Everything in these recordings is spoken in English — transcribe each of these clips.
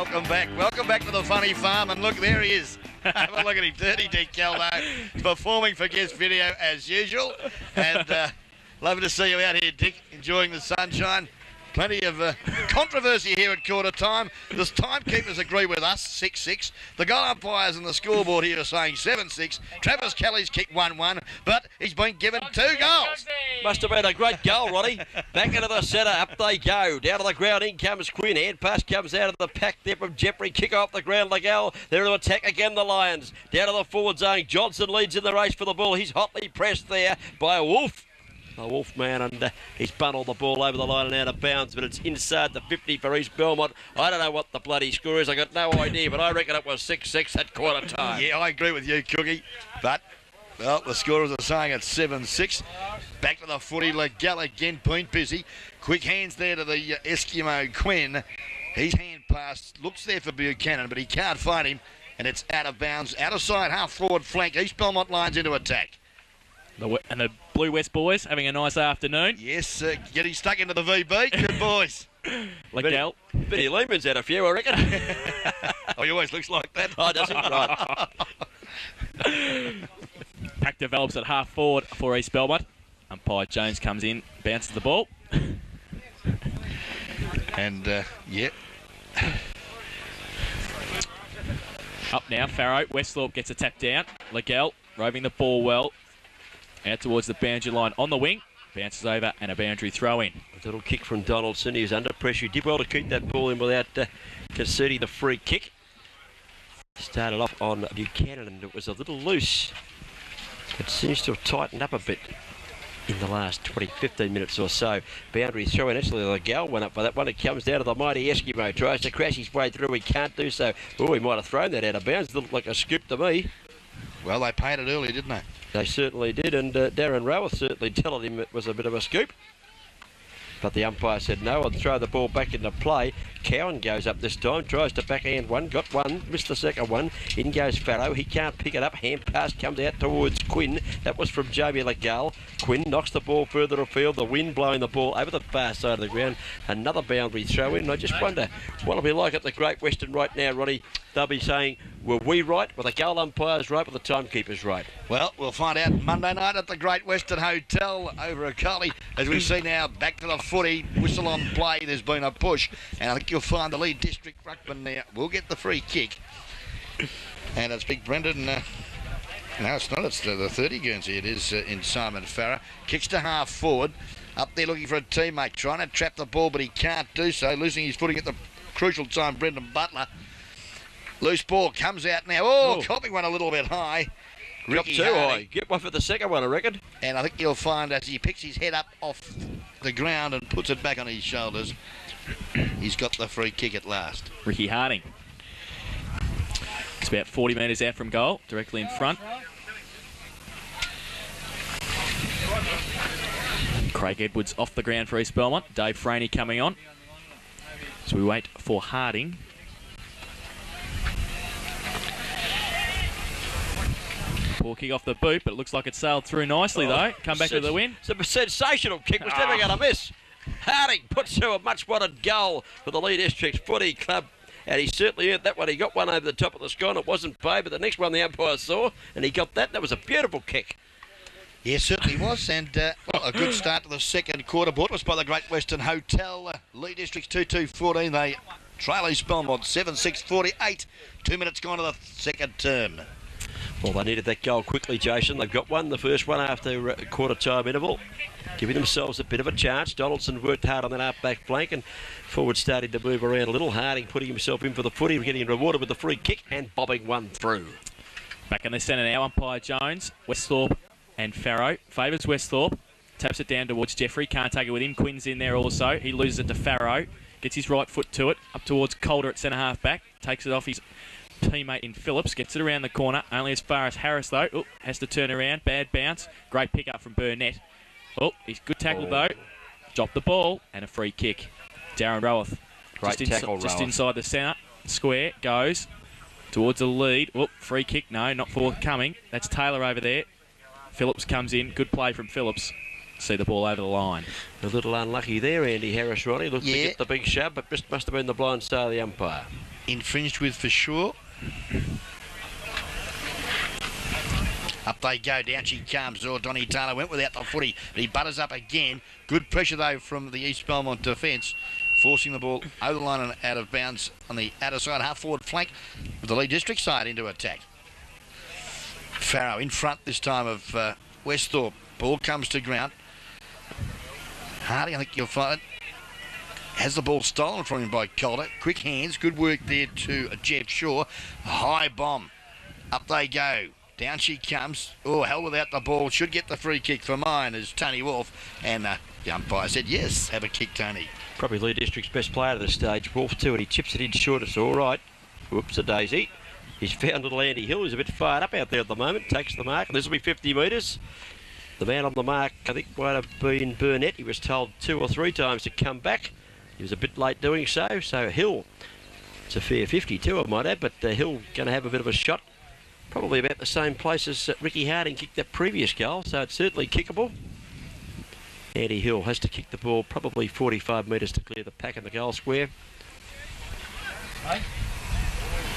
Welcome back to the funny farm. And look, there he is. Have a look at him, Dirty Dick Caldo, performing for Guest Video as usual. And lovely to see you out here, Dick, enjoying the sunshine. Plenty of controversy here at quarter time. The timekeepers agree with us, 6-6. The goal umpires and the scoreboard here are saying 7-6. Travis Kelly's kicked 1-1, but he's been given 2 goals. Must have been a great goal, Roddy. Back into the centre, up they go. Down to the ground, in comes Quinn. Hand pass comes out of the pack there from Jeffrey. Kick off the ground, Legal. They're to attack again, the Lions. Down to the forward zone. Johnson leads in the race for the ball. He's hotly pressed there by a Wolf. The Wolf man, and he's bundled the ball over the line and out of bounds, but it's inside the 50 for East Belmont. I don't know what the bloody score is. I got no idea, but I reckon it was 6-6 at quarter time. Yeah, I agree with you, Cookie. But, well, the scorers are saying it's 7-6. Back to the footy. Legal again, been busy. Quick hands there to the Eskimo Quinn. His hand pass looks there for Buchanan, but he can't find him, and it's out of bounds. Out of sight, half forward flank. East Belmont lines into attack. And the Blue West boys having a nice afternoon. Yes, getting stuck into the VB. Good boys. Legal. Benny Lehman's had a few, I reckon. Oh, he always looks like that. Oh, does he? Right. Pack develops at half forward for East Belmont. Umpire Jones comes in, bounces the ball. And, yeah. Up now, Farrow. Westhorpe gets a tap down. Legal roving the ball well. Out towards the boundary line on the wing. Bounces over and a boundary throw in. A little kick from Donaldson. He was under pressure. He did well to keep that ball in without conceding the free kick. Started off on Buchanan and it was a little loose. It seems to have tightened up a bit in the last 15 minutes or so. Boundary throw in. Actually, the Legal went up for that one. It comes down to the mighty Eskimo. Tries to crash his way through. He can't do so. Oh, he might have thrown that out of bounds. It looked like a scoop to me. Well, they paid it early, didn't they? They certainly did, and Darren Roworth certainly telling him it was a bit of a scoop. But the umpire said no and throw the ball back into play. Cowan goes up this time, tries to backhand one, got one, missed the second one. In goes Farrow, he can't pick it up. Hand pass comes out towards Quinn. That was from Jamie Legal. Quinn knocks the ball further afield, the wind blowing the ball over the far side of the ground. Another boundary throw in. I just wonder what it'll be like at the Great Western right now, Ronnie. They'll be saying, were we right? Were the goal umpires right? Were the timekeepers right? Well, we'll find out Monday night at the Great Western Hotel over at Coley. As we see now, back to the footy, whistle on play, there's been a push. And I think you'll find the Leigh District Ruckman now will get the free kick. And it's Big Brendan. No, it's not. It's the 30 Guernsey. It is in Simon Farrer. Kicks to half forward. Up there looking for a teammate. Trying to trap the ball, but he can't do so. Losing his footing at the crucial time, Brendan Butler. Loose ball comes out now. Oh, copping one a little bit high. Got too high. Get one for the second one, I reckon. And I think you'll find as he picks his head up off the ground and puts it back on his shoulders, he's got the free kick at last. Ricky Harding. It's about 40 metres out from goal, directly in front. Craig Edwards off the ground for East Belmont. Dave Franey coming on. So we wait for Harding. Poor kick off the boot, but it looks like it sailed through nicely, though. Come back with the win. It's a sensational kick. Was never going to miss. Harding puts to a much-wanted goal for the Leigh District Footy Club. And he certainly earned that one. He got one over the top of the sky, and it wasn't paid, but the next one the umpire saw, and he got that. That was a beautiful kick. Yes, certainly was. And well, a good start to the second quarter. Brought us by the Great Western Hotel. Leigh District's 2-2-14. They trail East Belmont 7-6-48. 2 minutes gone to the second term. Well, they needed that goal quickly, Jason. They've got one, the first one after quarter-time interval, giving themselves a bit of a chance. Donaldson worked hard on that half-back flank and forward starting to move around a little. Harding putting himself in for the footy, getting rewarded with the free kick and bobbing one through. Back in the centre now, umpire Jones, Westhorpe and Farrow. Favours Westhorpe, taps it down towards Jeffrey, can't take it with him. Quinn's in there also. He loses it to Farrow, gets his right foot to it, up towards Calder at centre-half back, takes it off his teammate in Phillips, gets it around the corner, only as far as Harris though. Oh, has to turn around, bad bounce, great pick up from Burnett. Oh, he's good tackle though, dropped the ball and a free kick. Darren Roworth, just inside the centre square, goes towards the lead. Oh, free kick, no, not forthcoming. That's Taylor over there. Phillips comes in, good play from Phillips. See the ball over the line. A little unlucky there, Andy Harris, Ronnie. Looked to get the big shove, but just must have been the blind star of the umpire. infringed with for sure. Up they go, down she comes. Oh, Donny Taylor went without the footy. He butters up again. Good pressure though from the East Belmont defence, forcing the ball over the line and out of bounds on the outer side, half forward flank with the Leigh District side into attack. Farrow in front this time of Westhorpe. Ball comes to ground. Harding, I think you'll find it. Has the ball stolen from him by Calder. Quick hands, good work there to Jeff Shaw. High bomb. Up they go. Down she comes. Oh, hell without the ball. Should get the free kick for mine as Tony Wolf. And the umpire said, yes, have a kick, Tony. Probably Leigh District's best player at this stage. Wolf too, and he chips it in short. It's all right. Whoops a daisy. He's found little Andy Hill, who's a bit fired up out there at the moment. Takes the mark. This will be 50 metres. The man on the mark, I think, might have been Burnett. He was told 2 or 3 times to come back. He was a bit late doing so. So Hill, it's a fair 52, I might add, but Hill going to have a bit of a shot. Probably about the same place as Ricky Harding kicked that previous goal, so it's certainly kickable. Andy Hill has to kick the ball probably 45 metres to clear the pack in the goal square.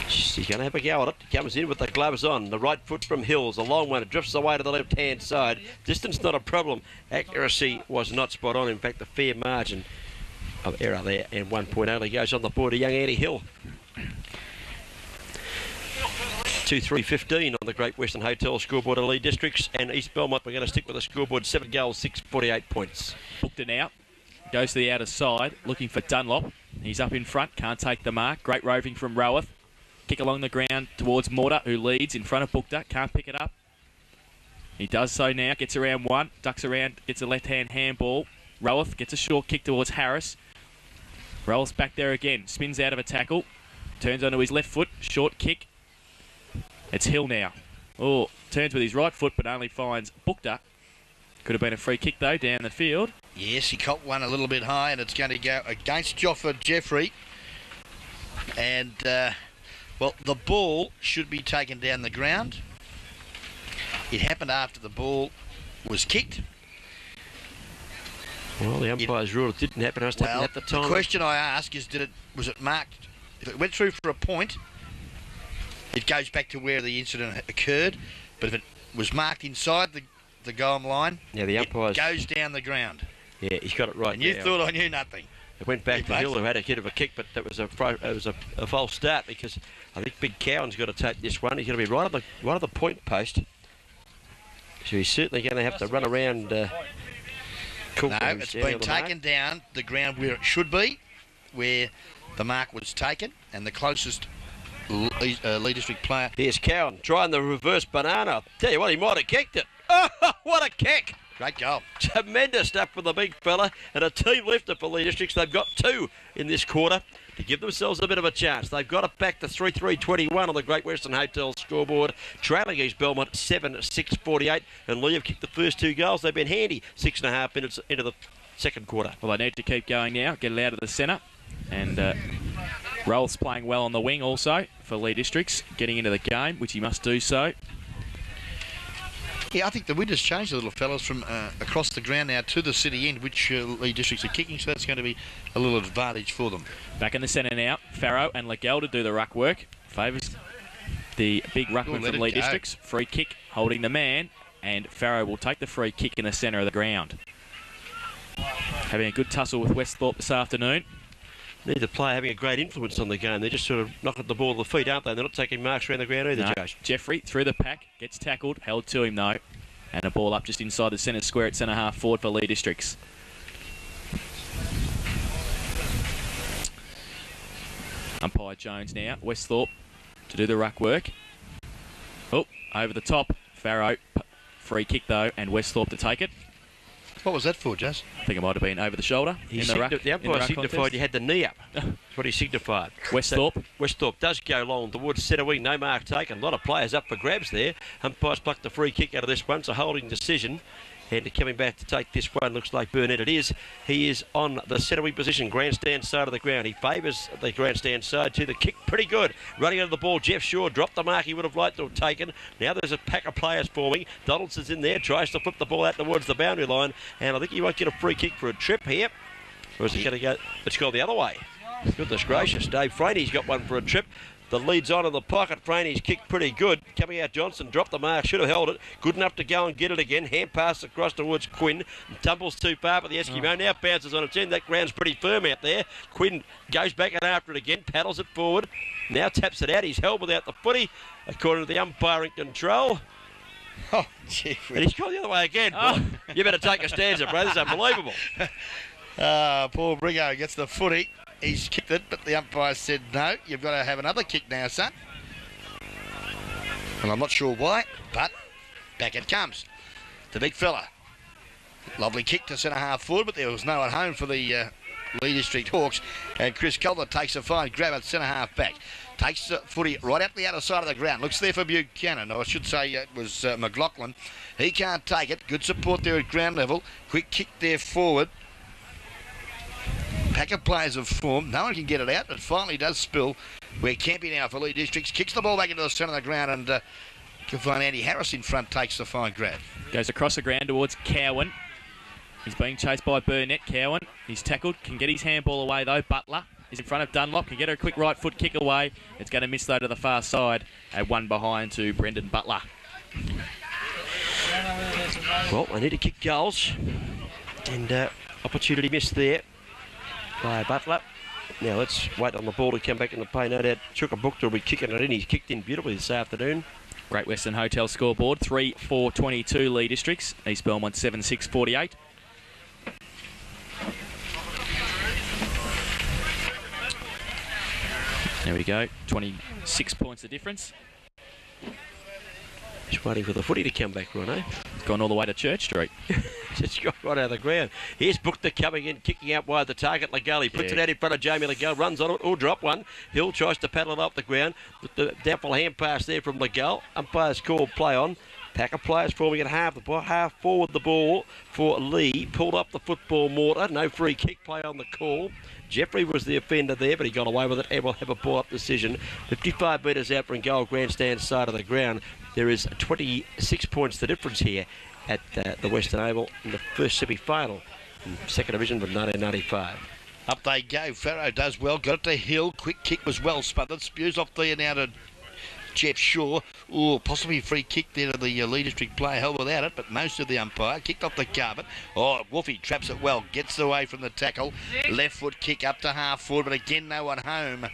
He's going to have a go at it. He comes in with the gloves on. The right foot from Hills, a long one. It drifts away to the left-hand side. Distance not a problem. Accuracy was not spot on. In fact, a fair margin of error there. And 1 point only goes on the board to young Andy Hill. 2-3-15 on the Great Western Hotel scoreboard of Leigh Districts. And East Belmont, we're going to stick with the scoreboard. 7 goals, 6, 48 points. Booked it out. Goes to the outer side, looking for Dunlop. He's up in front, can't take the mark. Great roving from Roworth. Kick along the ground towards Mortar, who leads in front of Bookta. Can't pick it up. He does so now. Gets around one. Ducks around. Gets a left-hand handball. Roworth gets a short kick towards Harris. Rolls back there again. Spins out of a tackle. Turns onto his left foot. Short kick. It's Hill now. Oh, turns with his right foot, but only finds Bookta. Could have been a free kick, though, down the field. Yes, he caught one a little bit high, and it's going to go against Joffa Jeffrey. And... well, the ball should be taken down the ground. It happened after the ball was kicked. Well, the umpire's ruled it didn't happen at the time. The question I ask is, was it marked? If it went through for a point, it goes back to where the incident occurred. But if it was marked inside the goal line, yeah, the umpire's... it goes down the ground. Yeah, he's got it right. And you thought I knew nothing. It went back to Hill, who had a bit of a kick, but that was a false start, because I think Big Cowan's got to take this one. He's going to be right on the point post. So he's certainly going to have to run around. No, it's been taken down the ground where it should be, where the mark was taken, and the closest Leigh District player. Here's Cowan trying the reverse banana. Tell you what, he might have kicked it. Oh, what a kick! Great goal. Tremendous stuff for the big fella, and a team lifter for Leigh Districts. They've got 2 in this quarter to give themselves a bit of a chance. They've got it back to 3-3-21 on the Great Western Hotel scoreboard, trailing East Belmont 7-6-48, and Leigh have kicked the first 2 goals. They've been handy 6.5 minutes into the second quarter. Well, they need to keep going now, get it out of the centre, and Rolls playing well on the wing also for Leigh Districts, getting into the game, which he must do so. Yeah, I think the wind has changed a little, fellas, from across the ground now to the city end, which Leigh Districts are kicking, so that's going to be a little advantage for them. Back in the centre now, Farrow and Legel to do the ruck work. Favours the big ruckman from Leigh Districts. Free kick, holding the man, and Farrow will take the free kick in the centre of the ground. Having a good tussle with Westhorpe this afternoon. Neither player having a great influence on the game. They're just sort of knocking the ball to the feet, aren't they? They're not taking marks around the ground either, no. Josh. Jeffrey through the pack, gets tackled, held to him though. And a ball up just inside the centre square at centre half forward for Leigh Districts. Umpire Jones now, Westhorpe to do the ruck work. Oh, over the top, Farrow, free kick though, and Westhorpe to take it. What was that for, Jess? I think it might have been over the shoulder. The umpire signified you had the knee up. That's what he signified. Westhorpe. So Westhorpe does go long towards centre wing. No mark taken. A lot of players up for grabs there. Umpire's plucked the free kick out of this one. It's a holding decision. And coming back to take this one, looks like Burnett it is. He is on the centre wing position, grandstand side of the ground. He favours the grandstand side to the kick. Pretty good. Running under the ball, Jeff Shaw dropped the mark he would have liked to have taken. Now there's a pack of players forming. Donaldson's in there, tries to flip the ball out towards the boundary line. And I think he might get a free kick for a trip here. Or is it going to go? It's gone the other way. Goodness gracious, Dave Franey's got one for a trip. The lead's on in the pocket. Franey's kicked pretty good. Coming out, Johnson dropped the mark, should have held it. Good enough to go and get it again. Hand pass across towards Quinn. Tumbles too far for the Eskimo. Now bounces on its end. That ground's pretty firm out there. Quinn goes back and after it again. Paddles it forward. Now taps it out. He's held without the footy, according to the umpire in control. Oh, gee. And he's gone the other way again. Oh. You better take a stanza, brother. It's unbelievable. Paul Brigo gets the footy. He's kicked it, but the umpire said, no, you've got to have another kick now, son. And I'm not sure why, but back it comes. The big fella. Lovely kick to centre-half forward, but there was no one home for the Leigh District Hawks. And Chris Calder takes a fine grab at centre-half back. Takes the footy right out the outer side of the ground. Looks there for Buchanan, or I should say it was McLaughlin. He can't take it. Good support there at ground level. Quick kick there forward. Pack of players have formed. No one can get it out. It finally does spill. We're camping now for Leigh Districts. Kicks the ball back into the centre of the ground, and can find Andy Harris in front. Takes the fine grab. Goes across the ground towards Cowan. He's being chased by Burnett. Cowan, he's tackled. Can get his handball away though. Butler is in front of Dunlop. Can get a quick right foot kick away. It's going to miss though to the far side. And one behind to Brendan Butler. Well, they need to kick goals. And opportunity missed there by Butler. Now let's wait on the ball to come back into play. No doubt Chukabukta will be kicking it in. He's kicked in beautifully this afternoon. Great Western Hotel scoreboard. 3-4-22 Leigh Districts. East Belmont 7-6-48. There we go. 26 points the difference. Just waiting for the footy to come back, Ronnie. Gone all the way to Church Street. Just got right out of the ground. Here's Bookter coming in, kicking out wide the target. Legal, he puts it out in front of Jamie Legal, runs on it, or drop one. Hill tries to paddle it off the ground. With the doubtful hand pass there from Legal. Umpire's called play on. Pack of players forming at half forward the ball for Leigh. Pulled up the football mortar. No free kick play on the call. Jeffrey was the offender there, but he got away with it and will have a ball-up decision. 55 metres out from goal, grandstand side of the ground. There is 26 points the difference here at the Western Oval in the first semi-final in second division of 1995. Up they go. Farrow does well. Got it to Hill. Quick kick was well smothered. Spews off there now to Jeff Shaw. Oh, possibly a free kick there to the Leigh District player. Held without it, but most of the umpire. Kicked off the carpet. Oh, Wolfie traps it well. Gets away from the tackle. Left foot kick up to half forward, but again no one home.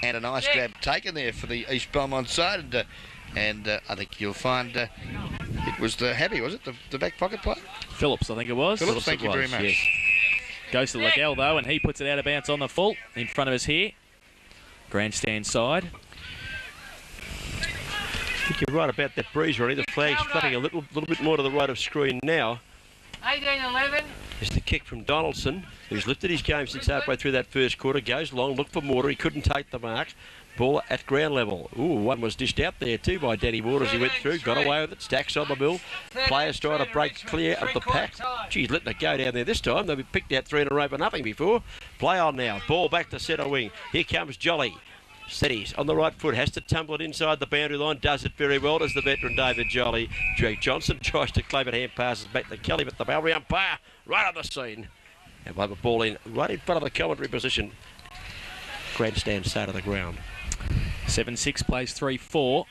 And a nice grab taken there for the East Belmont side. And I think you'll find it was the Happy, was it? The back pocket player? Phillips, I think it was. Phillips, thank you very much. Yes. Goes to Legal though, and he puts it out of bounds on the full in front of us here. Grandstand side. I think you're right about that breeze, Ronnie. The flag's flapping a little bit more to the right of screen now. 18-11. It's the kick from Donaldson, who's lifted his game since halfway through that first quarter. Goes long, look for Mortar. He couldn't take the mark. Ball at ground level. Ooh, one was dished out there too by Danny Ward as he went through. Got away with it. Stacks on the bill. Players trying to break clear of the pack. Geez, letting it go down there this time. They've picked out 3 in a row for nothing before. Play on now. Ball back to centre wing. Here comes Jolly. Steadies on the right foot, has to tumble it inside the boundary line, does it very well, does the veteran David Jolly. Jake Johnson tries to claim it, hand passes back to Kelly, but the boundary umpire right on the scene. And we'll have a ball in right in front of the commentary position. Grandstand side of the ground. 7-6 plays 3-4.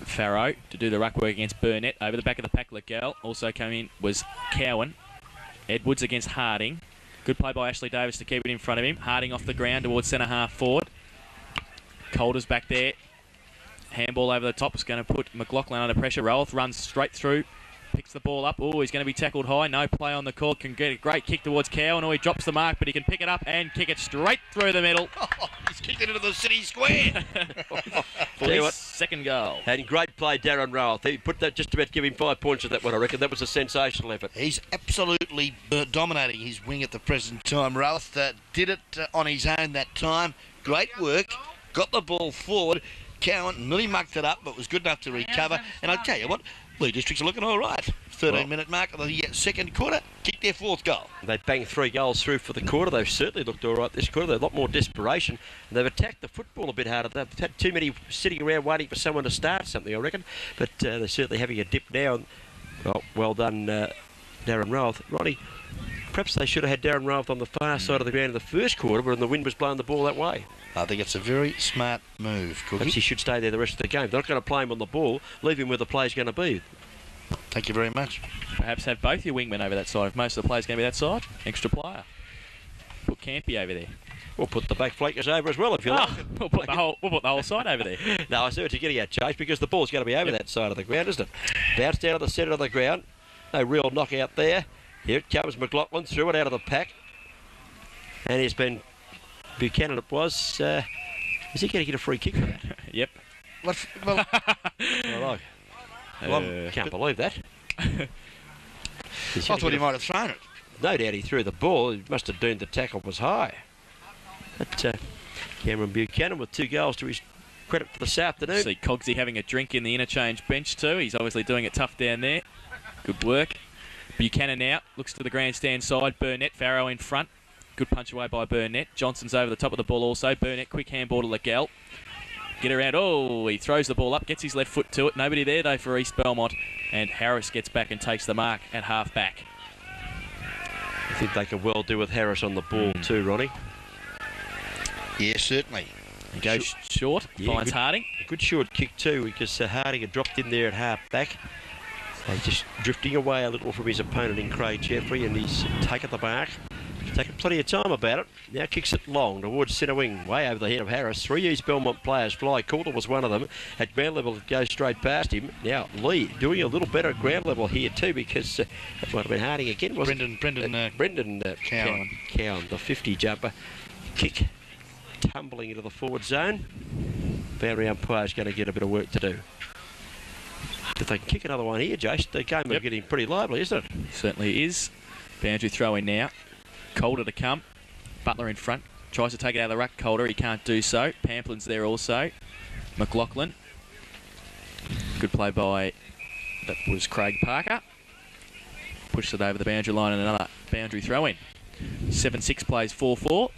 Farrow to do the ruck work against Burnett. Over the back of the pack, Legal. Also coming in was Cowan. Edwards against Harding. Good play by Ashley Davis to keep it in front of him. Harding off the ground towards centre half forward. Calder's back there. Handball over the top is going to put McLaughlin under pressure. Rowolf runs straight through. Picks the ball up. Oh, he's going to be tackled high. No play on the call. Can get a great kick towards Cowan. Oh, he drops the mark, but he can pick it up and kick it straight through the middle. Oh, he's kicked it into the city square. For his second goal. And great play, Darren Rowolf. He put that, just about give him 5 points at that one, I reckon. That was a sensational effort. He's absolutely dominating his wing at the present time. Rowolf did it on his own that time. Great work. Got the ball forward. Cowan nearly mucked it up, but was good enough to recover. And I'll tell you what, Leigh Districts are looking all right. 13-minute mark of the second quarter. Kicked their 4th goal. They banged 3 goals through for the quarter. They've certainly looked all right this quarter. They've a lot more desperation. And they've attacked the football a bit harder. They've had too many sitting around waiting for someone to start something, I reckon. But they're certainly having a dip now. Well done, Darren Rowolf. Ronnie, Perhaps they should have had Darren Rath on the far side of the ground in the first quarter, when the wind was blowing the ball that way. I think it's a very smart move, Cookie. Perhaps he should stay there the rest of the game. They're not going to play him on the ball, leave him where the play's going to be. Thank you very much. Perhaps have both your wingmen over that side. If most of the players going to be that side, extra player. Put Campy over there. We'll put the back flankers over as well if you like. We'll put the whole side over there. No, I see what you're getting at, Chase, because the ball's going to be over that side of the ground, isn't it? Bounce down to the centre of the ground. No real knockout there. Here it comes, McLaughlin threw it out of the pack. And he's been... Buchanan it was. Is he going to get a free kick for that? Yep. Well, Can't believe that. I thought he might have thrown it. No doubt he threw the ball. He must have doomed the tackle was high. But Cameron Buchanan with 2 goals to his credit for this afternoon. See Cogsy having a drink in the interchange bench too. He's obviously doing it tough down there. Good work. Buchanan out, looks to the grandstand side. Burnett, Farrow in front. Good punch away by Burnett. Johnson's over the top of the ball also. Burnett, quick handball to Legel. Get around. Oh, he throws the ball up, gets his left foot to it. Nobody there though for East Belmont. And Harris gets back and takes the mark at half back. I think they could well do with Harris on the ball too, Ronnie. Yeah, certainly. He goes short, finds Harding. A good short kick too, because Harding had dropped in there at half back. Just drifting away a little from his opponent in Craig Jeffrey, and he's taken the mark. Taken plenty of time about it. Now kicks it long towards centre wing, way over the head of Harris. 3 East Belmont players fly. Coulter was one of them. At ground level, it goes straight past him. Now Leigh doing a little better at ground level here too, because that might have been Harding again, wasn't it? Brendan Cowan, the 50 jumper. Kick tumbling into the forward zone. Boundary umpire's going to get a bit of work to do. If they can kick another one here, Jace, the game is getting pretty lively, isn't it? Certainly is. Boundary throw in now. Coulter to come. Butler in front. Tries to take it out of the ruck. Coulter, he can't do so. Pamplin's there also. McLaughlin. Good play by... That was Craig Parker. Pushed it over the boundary line and another boundary throw in. 7-6 plays 4-4.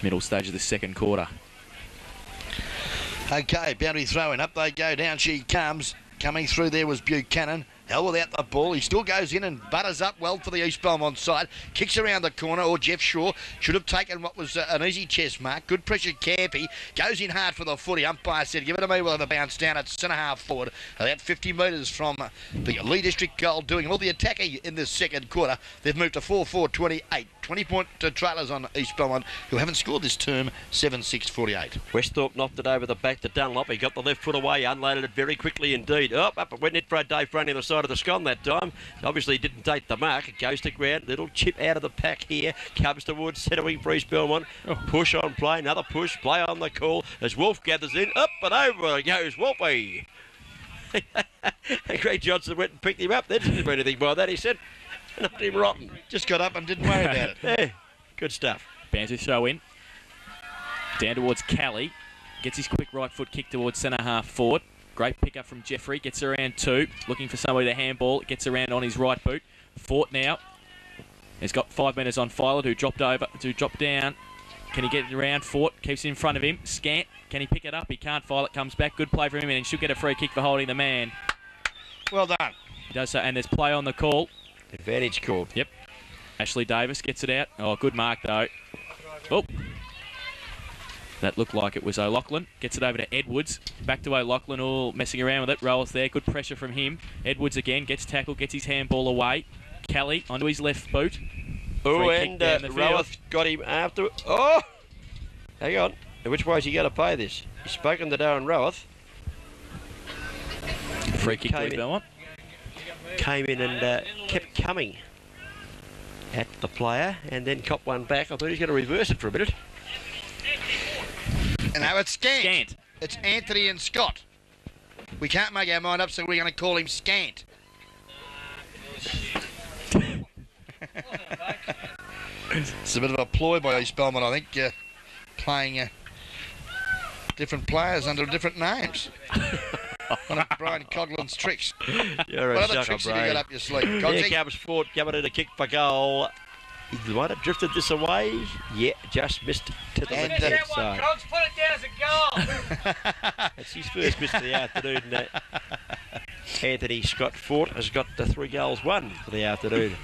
Middle stage of the second quarter. Okay, boundary throwing up they go. Down she comes. Coming through there was Buchanan. Hell without the ball. He still goes in and butters up well for the East Belmont side. Kicks around the corner. Or Jeff Shaw should have taken what was an easy chest mark. Good pressure, Campy. Goes in hard for the footy. Umpire said, give it to me with a bounce down at centre half forward. About 50 metres from the Leigh District goal, doing all the attacking in this second quarter. They've moved to 4-4-28. 20-point trailers on East Belmont, who haven't scored this term, 7-6-48. Westhorpe knocked it over the back to Dunlop. He got the left foot away, unloaded it very quickly indeed. Up it went in for a Dave Brunny on the side of the scone that time. Obviously he didn't take the mark. It goes to ground. Little chip out of the pack here. Comes towards centre wing for East Belmont. Push on play. Another push. Play on the call as Wolf gathers in. Up and over goes Wolfie. And Craig Johnson went and picked him up. There didn't do anything by that, he said. Not him rotten. Just got up and didn't worry about it. Yeah, good stuff. Boundary throw in. Down towards Kelly. Gets his quick right foot kick towards centre half forward. Great pick up from Jeffrey. Gets around 2. Looking for somebody to handball. Gets around on his right boot. Fort now. He's got 5 metres on Filet, who dropped down. Can he get it around? Fort keeps it in front of him. Scant. Can he pick it up? He can't. Filet comes back. Good play for him, and he should get a free kick for holding the man. Well done. He does so, and there's play on the call. Advantage called. Yep. Ashley Davis gets it out. Oh, good mark, though. Oh. That looked like it was O'Loughlin. Gets it over to Edwards. Back to O'Loughlin, all messing around with it. Rolls there. Good pressure from him. Edwards again gets tackled, gets his handball away. Kelly onto his left boot. Oh, and Rowath got him after. Oh! Hang on. Which way is he going to pay this? He's spoken to Darren Rowath. Free kick to Belmont. Came in and kept coming at the player and then copped one back. I thought he was going to reverse it for a minute. And now it's Scant. It's Anthony and Scott. We can't make our mind up, so we're going to call him Scant. It's a bit of a ploy by East Belmont, I think, playing different players under different names. One of Brian Coglin's tricks. You're what a other sucker, tricks have you Brian. got up your sleeve? Here comes Ford coming in a kick for goal. He might have drifted this away. Yeah, just missed to the left side. Cogs, put it down as a goal. That's his first miss of the afternoon. Anthony Scott Fort has got the 3 goals won for the afternoon.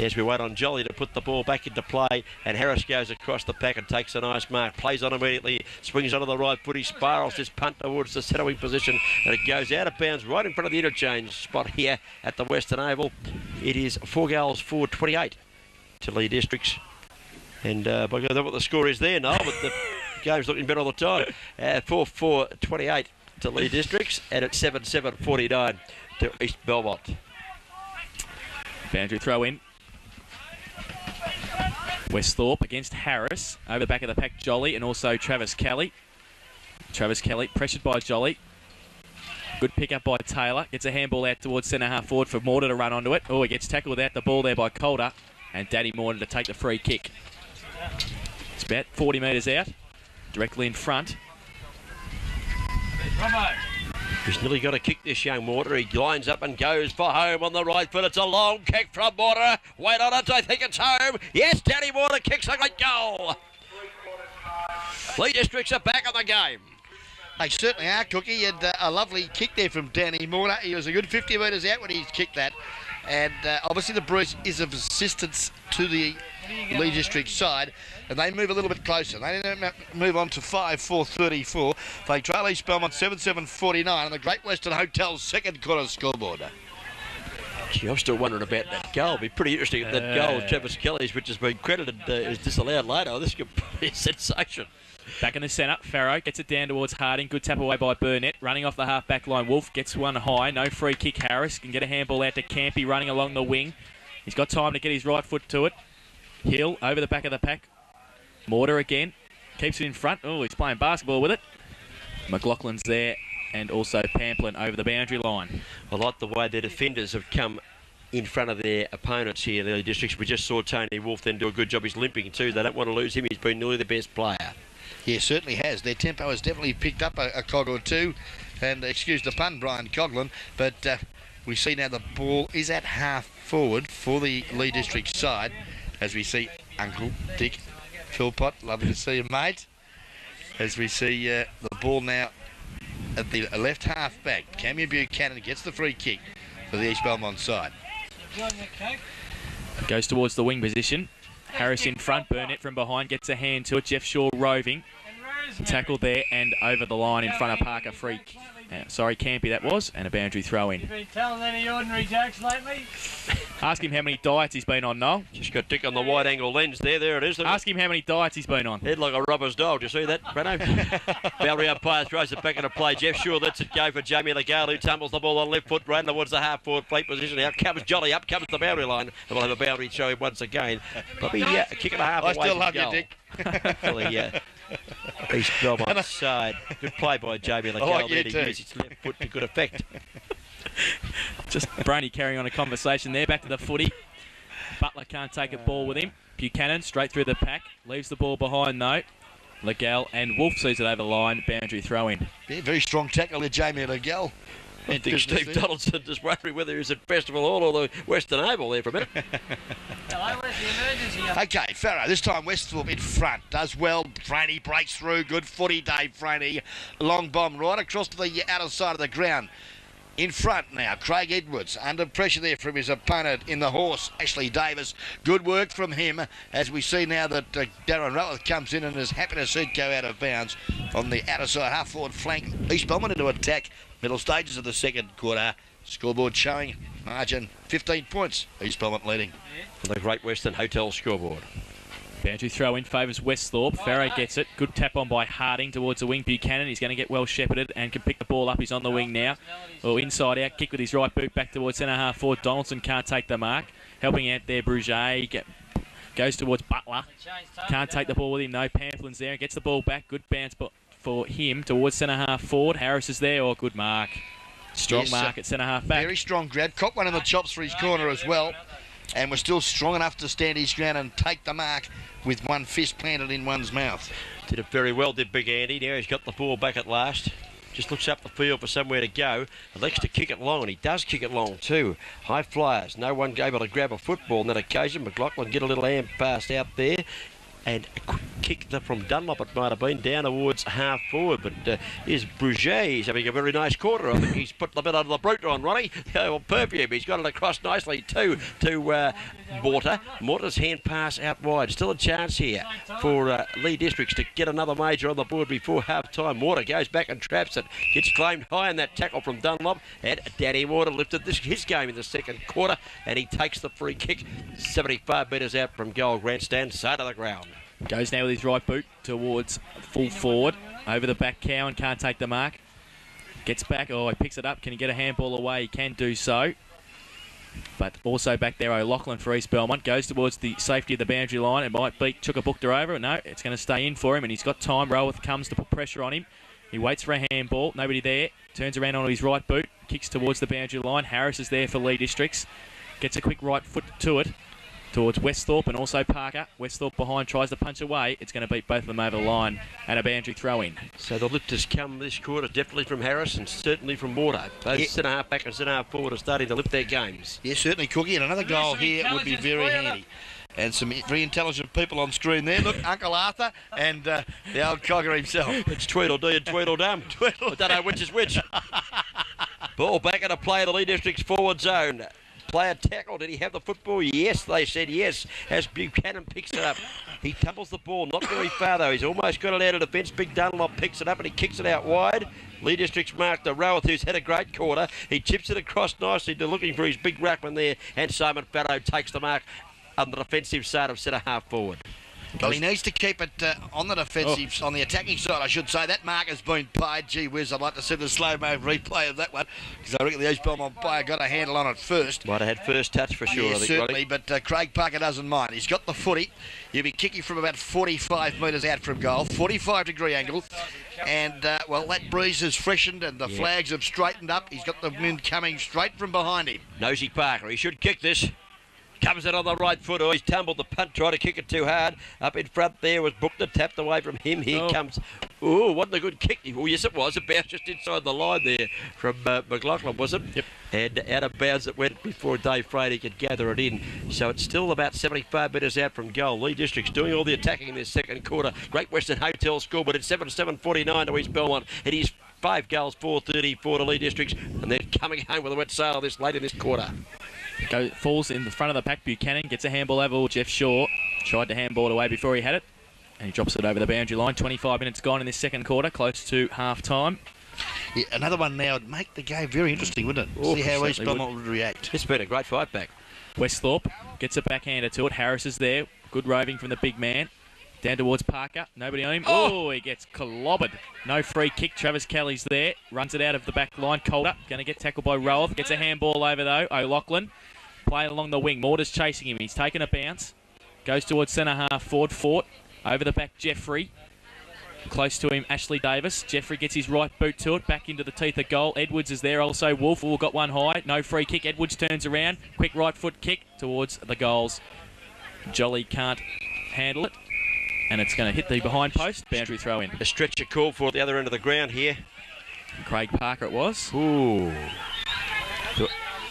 As we wait on Jolly to put the ball back into play, and Harris goes across the pack and takes a nice mark. Plays on immediately, swings onto the right foot. He spirals this punt towards the centre wing position, and it goes out of bounds right in front of the interchange spot here at the Western Oval. It is 4 goals for 28 to Leigh Districts. And by God, I don't know what the score is there, Noel, but the game's looking better all the time. 4-4-28 to Leigh Districts, and it's 7-7-49 to East Belmont. Boundary throw in. Westhorpe against Harris. Over the back of the pack, Jolly and also Travis Kelly. Travis Kelly pressured by Jolly. Good pick up by Taylor. Gets a handball out towards centre half forward for Mortar to run onto it. Oh, he gets tackled without the ball there by Calder. And Daddy Mortar to take the free kick. It's about 40 metres out. Directly in front. He's nearly got to kick this young Mortar. He lines up and goes for home on the right foot. It's a long kick from Mortar. Wait on it. I think it's home. Yes, Daddy Mortar kicks a great goal. Leigh Districts are back on the game. They certainly are, Cookie. He had a lovely kick there from Danny Mortar. He was a good 50 metres out when he kicked that. And obviously the Bruce is of assistance to the Leigh District side, and they move a little bit closer. They move on to 5-4-34. They trail East Belmont 7-7-49 on the Great Western Hotel's second quarter scoreboard. Gee, I'm still wondering about that goal. It'd be pretty interesting if that goal of Travis Kelly's, which has been credited, is disallowed later. This could be a sensation. Back in the centre, Farrow gets it down towards Harding. Good tap away by Burnett. Running off the half-back line, Wolf gets one high. No free kick, Harris. Can get a handball out to Campy running along the wing. He's got time to get his right foot to it. Hill over the back of the pack. Mortar again. Keeps it in front. Oh, he's playing basketball with it. McLaughlin's there. And also Pamplin over the boundary line. I like the way their defenders have come in front of their opponents here in the Leigh Districts. We just saw Tony Wolf then do a good job. He's limping too. They don't want to lose him. He's been nearly the best player. Yeah, certainly has. Their tempo has definitely picked up a cog or two. And excuse the pun, Brian Coughlin. But we see now the ball is at half forward for the Leigh District side. As we see Uncle Dick Philpott. Lovely to see you, mate. As we see the ball now at the left half back. Cammy Buchanan gets the free kick for the East Belmont side. Goes towards the wing position. Harris in front, Burnett from behind, gets a hand to it. Jeff Shaw roving. Tackle there and over the line in front of Parker. Free. Campy that was, and a boundary throw in. You been telling any ordinary jokes lately? Ask him how many diets he's been on, Noel. Just got Dick on the wide angle lens there. There it is. Ask him how many diets he's been on. Head like a rubber's dog. Do you see that, Breno? Boundary umpire throws it back into play. Jeff Shaw lets it go for Jamie Legale, who tumbles the ball on left foot right towards the half forward plate position. Out comes Jolly, up comes the boundary line, and we'll have a boundary show once again. Probably a kick and a half away. I still love you, Dick. East Belmont side. Good play by Jamie Legale. Like there to use his left foot to good effect. Just Brainy carrying on a conversation there. Back to the footy. Butler can't take a ball with him. Buchanan straight through the pack. Leaves the ball behind though. Legale and Wolf sees it over the line. Boundary throw in. Yeah, very strong tackle there, Jamie Legale. I think Steve Donaldson just wondering whether he's at Festival Hall or the Western Oval there for a minute. Hello, where's the emergency? Okay, Farrow, this time Westhorpe in front. Does well. Franey breaks through. Good footy, Dave Franey. Long bomb right across to the outer side of the ground. In front now, Craig Edwards under pressure there from his opponent in the horse, Ashley Davis. Good work from him as we see now that Darren Rowlett comes in and is happy to see it go out of bounds on the outer side, half forward flank. East Belmont into attack, middle stages of the second quarter. Scoreboard showing margin 15 points. East Belmont leading. The Great Western Hotel scoreboard. Boundary throw in favours Westhorpe. Farrow gets it. Good tap on by Harding towards the wing. Buchanan. He's going to get well shepherded and can pick the ball up. He's on the wing now. Well, inside out. Kick with his right boot back towards centre half forward. Donaldson can't take the mark. Helping out there, Bruget. Goes towards Butler. Can't take the ball with him. No, Pamplin's there. Gets the ball back. Good bounce for him towards centre half forward. Harris is there. Oh, good mark. Strong mark at centre half back. Very strong grab. Caught one in the chops for his corner as well. And was still strong enough to stand his ground and take the mark with one fist planted in one's mouth. Did it very well, did Big Andy. Now he's got the ball back at last. Just looks up the field for somewhere to go. Elects to kick it long, and he does kick it long too. High flyers. No one able to grab a football on that occasion. McLaughlin get a little amp pass out there. And kick from Dunlop, it might have been, down towards half forward. But here's Bruget. He's having a very nice quarter. I think he's put a bit under the brute on Ronnie. Perfume. He's got it across nicely too to Mortar. Mortar's hand pass out wide. Still a chance here for Leigh Districts to get another major on the board before half time. Mortar goes back and traps it. Gets claimed high in that tackle from Dunlop. And Danny Mortar lifted his game in the second quarter. And he takes the free kick 75 metres out from goal. Grandstand, side of the ground. Goes now with his right boot towards full forward. Over the back, Cowan can't take the mark. Gets back. Oh, he picks it up. Can he get a handball away? He can do so. But also back there, O'Loughlin for East Belmont. Goes towards the safety of the boundary line. It might beat Chukabookta over. No, it's going to stay in for him, and he's got time. Roworth comes to put pressure on him. He waits for a handball. Nobody there. Turns around onto his right boot. Kicks towards the boundary line. Harris is there for Leigh Districts. Gets a quick right foot to it. Towards Westhorpe and also Parker. Westhorpe behind, tries to punch away. It's going to beat both of them over the line and a boundary throw in. So the lift has come this quarter definitely from Harris and certainly from Mortar. Both centre half back and centre half forward are starting to lift their games. Yeah, certainly, Cookie. And another goal here would be very handy. And some very intelligent people on screen there. Look, Uncle Arthur and the old cogger himself. It's Tweedledee and Tweedledum. I don't know which is which. Ball back at a play of the Leigh District's forward zone. Player tackled. Did he have the football? Yes, they said yes. As Buchanan picks it up, he tumbles the ball. Not very far though. He's almost got it out of defence. Big Dunlop picks it up and he kicks it out wide. Leigh Districts marked the Roworth, who's had a great quarter. He chips it across nicely to looking for his big ruckman there, and Simon Farrow takes the mark on the defensive side of centre half forward. Well, he needs to keep it on the defensive, on the attacking side, I should say. That mark has been paid. Gee whiz, I'd like to see the slow-mo replay of that one, because I reckon the East Belmont player got a handle on it first. Might have had first touch for sure, Yeah, I think, certainly, but Craig Parker doesn't mind. He's got the footy. He'll be kicking from about 45 metres out from goal, 45-degree angle. And, well, that breeze has freshened and the flags have straightened up. He's got the wind coming straight from behind him. Nosy Parker, he should kick this. Comes it on the right foot. Oh, he's tumbled the punt, tried to kick it too hard. Up in front there was Bookner, tapped away from him. Here comes. Oh, wasn't a good kick. Oh, yes, it was. It bounced just inside the line there from McLaughlin, was it? Yep. And out of bounds it went before Dave Frady could gather it in. So it's still about 75 metres out from goal. Leigh Districts doing all the attacking in this second quarter. Great Western Hotel score, but it's 7-7-49 to East Belmont. It is 5 goals, 4-34 to Leigh Districts. And they're coming home with a wet sail this late in this quarter. Falls in the front of the pack. Buchanan gets a handball over. Jeff Shaw tried to handball it away before he had it, and he drops it over the boundary line. 25 minutes gone in this second quarter, close to half time. Yeah, another one now would make the game very interesting, wouldn't it? See how East Belmont would react. It's been a great fight back. Westhorpe gets a backhander to it. Harris is there. Good roving from the big man. Down towards Parker. Nobody on him. Oh, he gets clobbered. No free kick. Travis Kelly's there. Runs it out of the back line. Calder going to get tackled by Roworth. Gets a handball over though. O'Loughlin playing along the wing. Mortar's chasing him. He's taken a bounce. Goes towards centre half forward. Fort. Over the back, Jeffrey. Close to him, Ashley Davis. Jeffrey gets his right boot to it. Back into the teeth of goal. Edwards is there also. Wolf all got one high. No free kick. Edwards turns around. Quick right foot kick towards the goals. Jolly can't handle it. And it's going to hit the behind post. Boundary throw in. A stretcher call for at the other end of the ground here. Craig Parker it was. Ooh.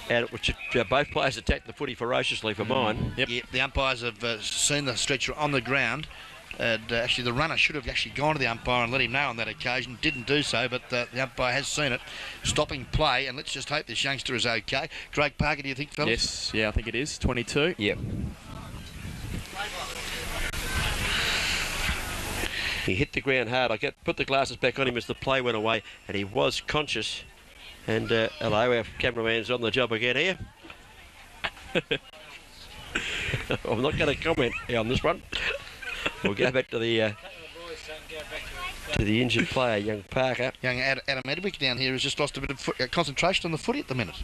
And which both players attacked the footy ferociously for mine. Yep. Yeah, the umpires have seen the stretcher on the ground. And actually, the runner should have actually gone to the umpire and let him know on that occasion. Didn't do so, but the umpire has seen it. Stopping play, and let's just hope this youngster is okay. Craig Parker, do you think, fellas? Yes, yeah, I think it is. 22. Yep. He hit the ground hard. I put the glasses back on him as the play went away, and he was conscious. And hello, our cameraman's on the job again here. I'm not going to comment on this one. We'll go back to the injured player, young Parker. Young Adam Edwick down here has just lost a bit of concentration on the footy at the minute.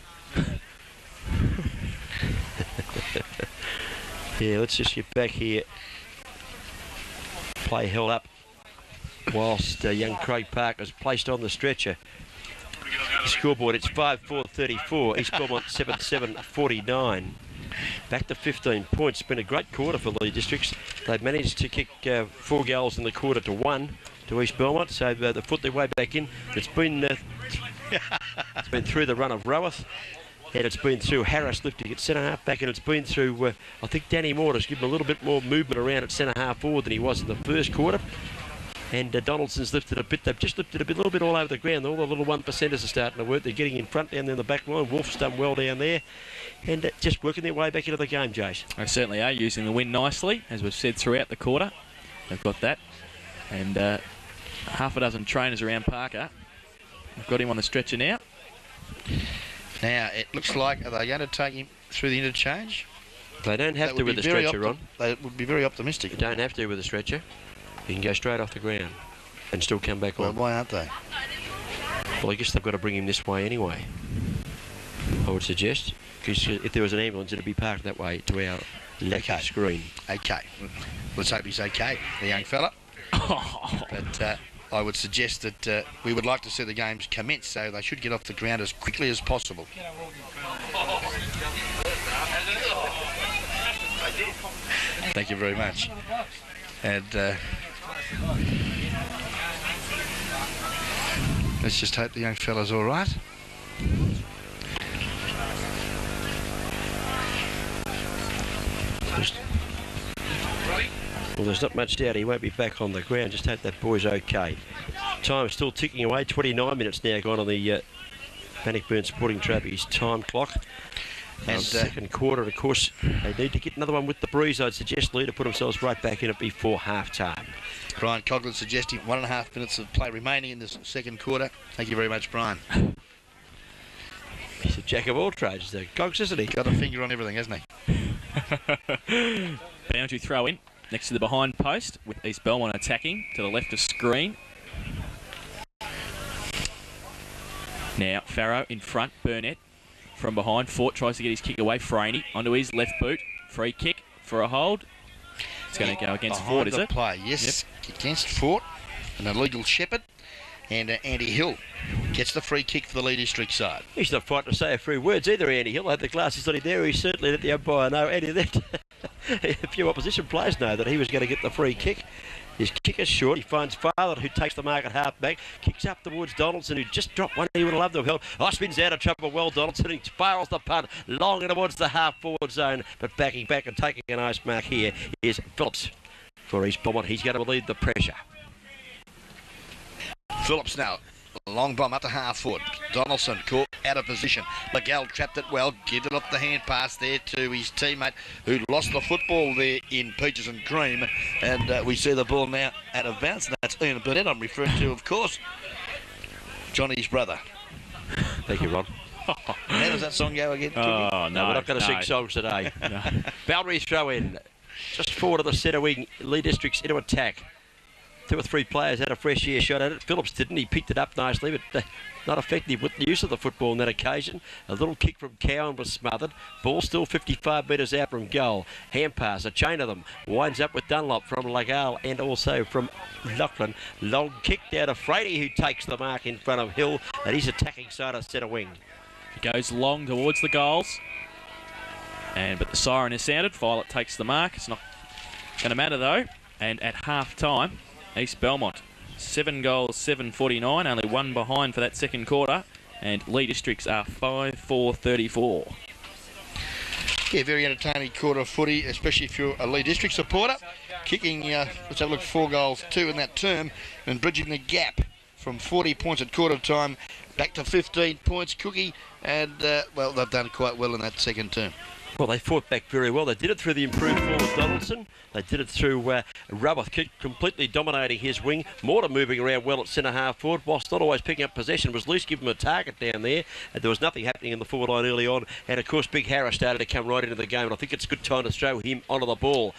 Yeah, let's just get back here. Play held up whilst young Craig Parker's placed on the stretcher. The scoreboard, it's 5-4-34. East Belmont 7-7-49. Back to 15 points. It's been a great quarter for Leigh Districts. They've managed to kick 4 goals in the quarter to 1 to East Belmont, so they've put their way back in. It's been through the run of Roworth, And it's been through Harris lifting at centre half back, and it's been through, I think, Danny Mortis giving him a little bit more movement around at centre half forward than he was in the first quarter. And Donaldson's lifted a bit. They've just lifted a little bit all over the ground. All the little 1%ers are starting to work. They're getting in front down there in the back line. Wolf's done well down there. And just working their way back into the game, Jace. They certainly are using the wind nicely, as we've said throughout the quarter. They've got that. And half a dozen trainers around Parker. They've got him on the stretcher now. Now, it looks like, are they going to take him through the interchange? They don't have to with the stretcher, Ron. They would be very optimistic. You don't have to with the stretcher. You can go straight off the ground and still come back on. Well, why aren't they? Well, I guess they've got to bring him this way anyway, I would suggest. Because if there was an ambulance, it would be parked that way to our left screen. Okay. Let's hope he's okay, the young fella. But I would suggest that we would like to see the games commence, so they should get off the ground as quickly as possible. Thank you very much. And let's just hope the young fella's all right. Well, there's not much doubt he won't be back on the ground. Just hope that boy's okay. Time is still ticking away. 29 minutes now gone on the Bannockburn Sporting Trophies time clock. And second quarter, of course, they need to get another one with the breeze. I'd suggest Leigh to put themselves right back in it before half-time. Brian Coughlin suggesting 1.5 minutes of play remaining in this second quarter. Thank you very much, Brian. He's a jack of all trades, though. Cogs, isn't he? Got a finger on everything, hasn't he? Boundary throw in next to the behind post with East Belmont attacking to the left of screen. Now Farrow in front, Burnett from behind. Fort tries to get his kick away. Franey onto his left boot. Free kick for a hold. It's going to go against Fort, is it? Play, yes, yep. Against Fort. An illegal shepherd. And Andy Hill gets the free kick for the Leigh District side. He's not frightened to say a few words either, Andy Hill. I had the glasses on him there. He certainly let the umpire know. Andy, that a few opposition players know that he was going to get the free kick. His kick is short. He finds Farland, who takes the mark at half-back. Kicks up towards Donaldson, who just dropped one. He would have loved to have held. Oh, spins out of trouble. Well, Donaldson, he spirals the punt long and towards the half-forward zone. But backing back and taking a nice mark here is Phillips for East Beaumont. He's going to relieve the pressure. Phillips now. Long bomb up to half foot. Donaldson caught out of position. Legel trapped it well. Gives it off the hand pass there to his teammate who lost the football there in Peaches and Cream. And we see the ball now out of bounds. And that's Ian Burnett I'm referring to, of course. Johnny's brother. Thank you, Ron. How does that song go again? Oh, no, we're not going to sing songs today. No. Boundary throw in. Just forward of the centre wing. Leigh Districts into attack. 2 or 3 players had a fresh ear shot at it. Phillips didn't. He picked it up nicely, but not effective with the use of the football on that occasion. A little kick from Cowan was smothered. Ball still 55 metres out from goal. Hand pass, a chain of them. Winds up with Dunlop from Legale and also from Lachlan. Long kick down to Frady, who takes the mark in front of Hill. And he's attacking side of centre wing. He goes long towards the goals. But the siren is sounded. Violet takes the mark. It's not going to matter, though. And at half-time, East Belmont, 7 goals, 7:49, only 1 behind for that second quarter, and Leigh Districts are 5-4-34. Yeah, very entertaining quarter of footy, especially if you're a Leigh District supporter. Kicking, let's have a look, 4 goals, 2 in that term, and bridging the gap from 40 points at quarter time back to 15 points, Cookie, and, well, they've done quite well in that second term. Well, they fought back very well. They did it through the improved form of Donaldson. They did it through Rubber completely dominating his wing. Mortar moving around well at centre half forward, whilst not always picking up possession. Was loose, give him a target down there. And there was nothing happening in the forward line early on. And of course, Big Harris started to come right into the game. And I think it's a good time to throw him onto the ball.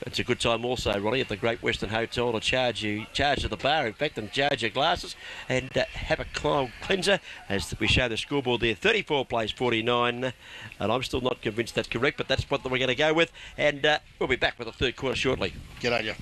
It's a good time also, Ronnie, at the Great Western Hotel to charge to the bar, in fact, and charge your glasses and have a cold cleanser. As we show the scoreboard there, 34 plays 49. And I'm still not convinced that's correct, but that's what we're going to go with. And we'll be back with the third quarter shortly. Good on you.